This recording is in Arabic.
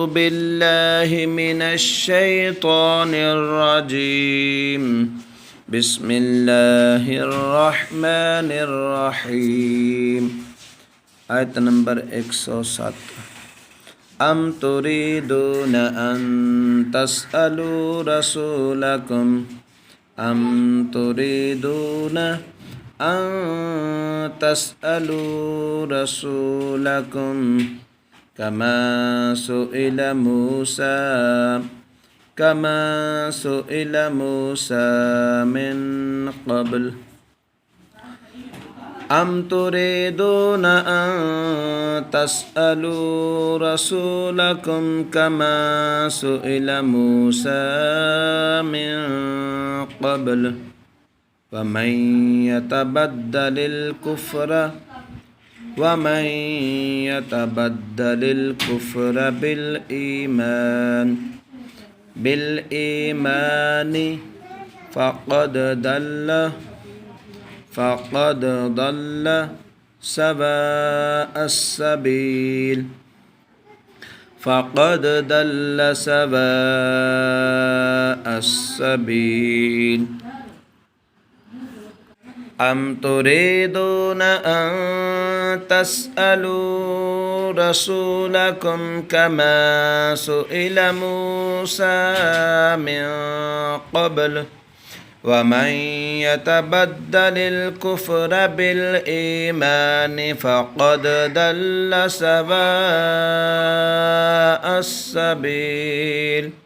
بالله من الشيطان الرجيم بسم الله الرحمن الرحيم آية نمبر 107 أم تريدون أن تسألوا رسولكم أم تريدون أن تسألوا رسولكم كما سئل موسى من قبل أم تريدون أن تسألوا رسولكم كما سئل موسى من قبل ومن يتبدل الكفر بالإيمان فقد ضل سواء السبيل أم تريدون أن تسألوا رسولكم كما سئل موسى من قبل ومن يتبدل الكفر بالإيمان فقد ضل سواء السبيل